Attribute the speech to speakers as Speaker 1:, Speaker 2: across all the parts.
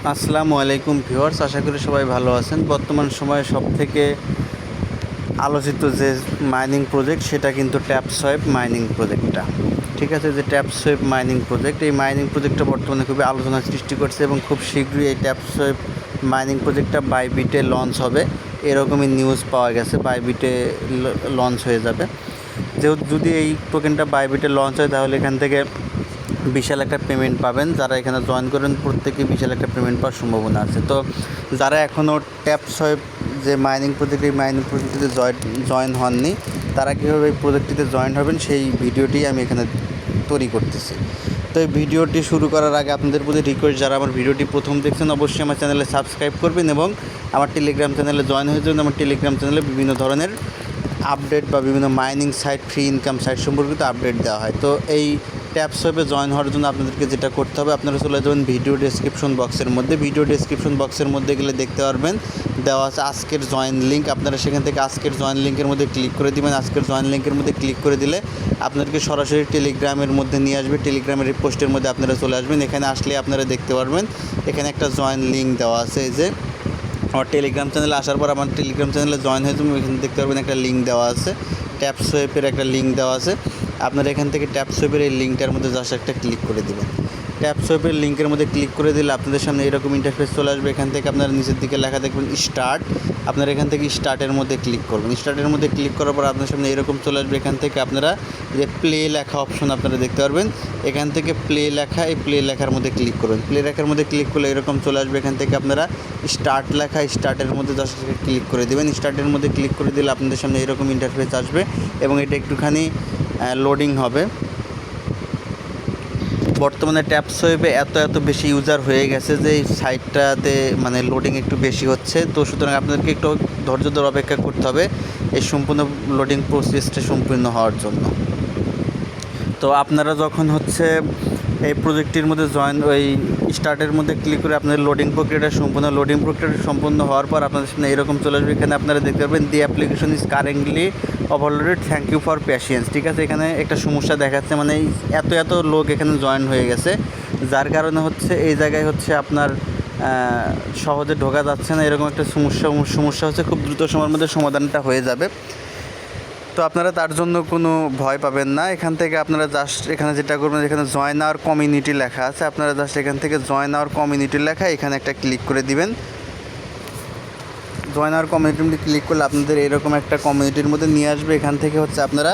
Speaker 1: আসসালামু আলাইকুম ভিউয়ার্স, আশা করি সবাই ভালো আছেন। বর্তমান সময়ে সবথেকে আলোচিত যে মাইনিং প্রজেক্ট সেটা কিন্তু ট্যাপসোয়েপ মাইনিং প্রজেক্টটা। ঠিক আছে, যে ট্যাপসোয়েপ মাইনিং প্রজেক্ট, এই মাইনিং প্রজেক্টটা বর্তমানে খুবই আলোচনার সৃষ্টি করছে এবং খুব শীঘ্রই এই ট্যাপসোয়েপ মাইনিং প্রজেক্টটা বাইবিটে লঞ্চ হবে, এরকমই নিউজ পাওয়া গেছে। বাইবিটে লঞ্চ হয়ে যাবে। যেহেতু যদি এই টোকেনটা বাইবিটে লঞ্চ হয় তাহলে এখান থেকে বিশাল একটা পেমেন্ট পাবেন। যারা এখানে জয়েন করেন প্রত্যেকেই বিশাল একটা পেমেন্ট পাওয়ার সম্ভাবনা আছে। তো যারা এখনও ট্যাপসোয়েপ যে মাইনিং প্রজেক্ট, এই মাইনিং প্রজেক্টটিতে জয়েন হননি, তারা কীভাবে এই প্রজেক্টটিতে জয়েন হবেন সেই ভিডিওটি আমি এখানে তৈরি করতেছি। তো এই ভিডিওটি শুরু করার আগে আপনাদের প্রতি রিকোয়েস্ট, যারা আমার ভিডিওটি প্রথম দেখছেন অবশ্যই আমার চ্যানেলে সাবস্ক্রাইব করবেন এবং আমার টেলিগ্রাম চ্যানেলে জয়েন হয়ে যাবেন। আমার টেলিগ্রাম চ্যানেলে বিভিন্ন ধরনের আপডেট বা বিভিন্ন mining site, free income site সম্পর্কিত আপডেট দেওয়া হয়। তো এই ট্যাপসোয়েপে জয়েন হওয়ার জন্য আপনাদেরকে যেটা করতে হবে, আপনারা চলে যাবেন ভিডিও ডেসক্রিপশন বক্সের মধ্যে। ভিডিও ডেসক্রিপশন বক্সের মধ্যে গেলে দেখতে পারবেন দেওয়া আছে আজকের জয়েন লিঙ্ক। আপনারা সেখান থেকে আজকের জয়েন লিঙ্কের মধ্যে ক্লিক করে দিবেন। আজকের জয়েন লিঙ্কের মধ্যে ক্লিক করে দিলে আপনাদেরকে সরাসরি টেলিগ্রামের মধ্যে নিয়ে আসবে। টেলিগ্রামের এই পোস্টের মধ্যে আপনারা চলে আসবেন। এখানে আসলে আপনারা দেখতে পারবেন এখানে একটা জয়েন লিঙ্ক দেওয়া আছে। এই যে আমার টেলিগ্রাম চ্যানেলে আসার পর আমার টেলিগ্রাম চ্যানেলে জয়েন হয়ে যাবেন। এখানে দেখতে পারবেন একটা লিঙ্ক দেওয়া আছে, ট্যাপসোয়েপের একটা লিঙ্ক দেওয়া আছে। আপনারা এখান থেকে ট্যাপসোয়েপের এই লিঙ্কটার মধ্যে জাস্ট একটা ক্লিক করে দেবেন। ট্যাপসোয়েপের লিঙ্কের মধ্যে ক্লিক করে দিলে আপনাদের সামনে এরকম ইন্টারফেস চলে আসবে। এখান থেকে আপনারা নিচের দিকে লেখা দেখবেন স্টার্ট। আপনারা এখান থেকে স্টার্টের মধ্যে ক্লিক করবেন। স্টার্টের মধ্যে ক্লিক করার পর আপনার সামনে এরকম চলে আসবে। এখান থেকে আপনারা যে প্লে লেখা অপশন আপনারা দেখতে পারবেন। এখান থেকে প্লে লেখা, এই প্লে লেখার মধ্যে ক্লিক করবেন। প্লে লেখার মধ্যে ক্লিক করলে এরকম চলে আসবে। এখান থেকে আপনারা স্টার্ট লেখা, স্টার্টের মধ্যে জাস্ট ক্লিক করে দেবেন। স্টার্টের মধ্যে ক্লিক করে দিলে আপনাদের সামনে এরকম ইন্টারফেস আসবে এবং এটা একটুখানি লোডিং হবে। বর্তমানে ট্যাপসোয়েপে এত বেশি ইউজার হয়ে গেছে যে এই সাইটটাতে মানে লোডিং একটু বেশি হচ্ছে। তো সুতরাং আপনাদেরকে একটু ধৈর্য ধরে অপেক্ষা করতে হবে এই সম্পূর্ণ লোডিং প্রসেসটা সম্পূর্ণ হওয়ার জন্য। তো আপনারা যখন এই প্রজেক্টটির মধ্যে ওই স্টার্টের মধ্যে ক্লিক করে আপনাদের লোডিং প্রক্রিয়াটা সম্পূর্ণ হওয়ার পর আপনাদের সামনে এরকম চলে আসবে। এখানে আপনারা দেখতে পারবেন the application is currently overloaded, thank you for patience. ঠিক আছে, এখানে একটা সমস্যা দেখাচ্ছে, মানে এত লোক এখানে জয়েন হয়ে গেছে, যার কারণে এই জায়গায় আপনার সহজে ঢোকা যাচ্ছে না, এরকম একটা সমস্যা হচ্ছে। খুব দ্রুত সময়ের মধ্যে সমাধানটা হয়ে যাবে। তো আপনারা তার জন্য কোনো ভয় পাবেন না। এখান থেকে আপনারা জাস্ট এখানে যেটা করবেন, এখানে জয়েন আওয়ার কমিউনিটি লেখা আছে, আপনারা জাস্ট এখান থেকে জয়েন আওয়ার কমিউনিটি লেখা এখানে একটা ক্লিক করে দিবেন। জয়েন আওয়ার কমিউনিটির মধ্যে ক্লিক করলে আপনাদের এরকম একটা কমিউনিটির মধ্যে নিয়ে আসবে। এখান থেকে আপনারা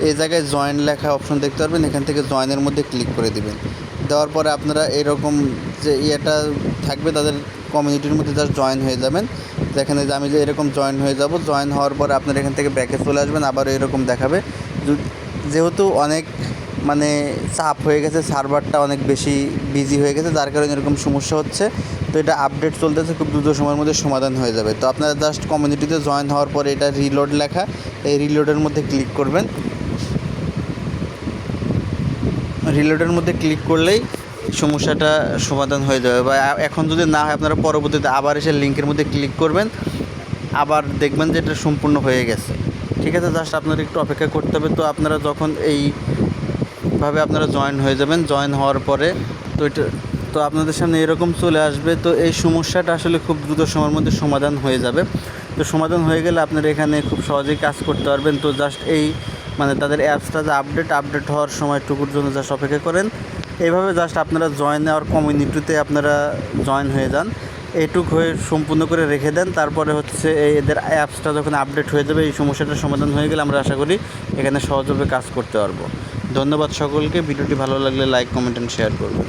Speaker 1: এই জায়গায় জয়েন লেখা অপশন দেখতে পারবেন। এখান থেকে জয়েনের মধ্যে ক্লিক করে দিবেন। দেওয়ার পরে আপনারা এরকম যে ইয়েটা থাকবে তাদের কমিউনিটির মধ্যে জাস্ট জয়েন হয়ে যাবেন। যেখানে আমি যে এরকম জয়েন হয়ে যাব, জয়েন হওয়ার পরে আপনারা এখান থেকে ব্যাকে চলে আসবেন। আবার এরকম দেখাবে। যেহেতু অনেক চাপ হয়ে গেছে, সার্ভারটা অনেক বেশি বিজি হয়ে গেছে, যার কারণে এরকম সমস্যা হচ্ছে। তো এটা আপডেট চলতেছে, খুব দ্রুত সময়ের মধ্যে সমাধান হয়ে যাবে। তো আপনারা জাস্ট কমিউনিটিতে জয়েন হওয়ার পরে এটা রিলোড লেখা, এই রিলোডের মধ্যে ক্লিক করবেন। রিলোডের মধ্যে ক্লিক করলেই সমস্যাটা সমাধান হয়ে যাবে। বা এখন যদি না হয় আপনারা পরবর্তীতে আবার এসে লিঙ্কের মধ্যে ক্লিক করবেন, আবার দেখবেন যে এটা সম্পূর্ণ হয়ে গেছে। ঠিক আছে, জাস্ট আপনারা একটু অপেক্ষা করতে হবে। তো আপনারা যখন এইভাবে আপনারা জয়েন হয়ে যাবেন, জয়েন হওয়ার পরে তো আপনাদের সামনে এরকম চলে আসবে। তো এই সমস্যাটা আসলে খুব দ্রুত সময়ের মধ্যে সমাধান হয়ে যাবে। তো সমাধান হয়ে গেলে আপনারা এখানে খুব সহজেই কাজ করতে পারবেন। তো জাস্ট তাদের অ্যাপসটা যে আপডেট হওয়ার সময়টুকুর জন্য জাস্ট অপেক্ষা করেন। এইভাবে জাস্ট আপনারা জয়েন আর কমিউনিটিতে আপনারা জয়েন হয়ে যান, এইটুক হয়ে সম্পূর্ণ করে রেখে দেন। তারপরে এদের অ্যাপসটা যখন আপডেট হয়ে যাবে, এই সমস্যাটার সমাধান হয়ে গেলে আমরা আশা করি এখানে সহজভাবে কাজ করতে পারবো। ধন্যবাদ সকলকে। ভিডিওটি ভালো লাগলে লাইক, কমেন্ট অ্যান্ড শেয়ার করবেন।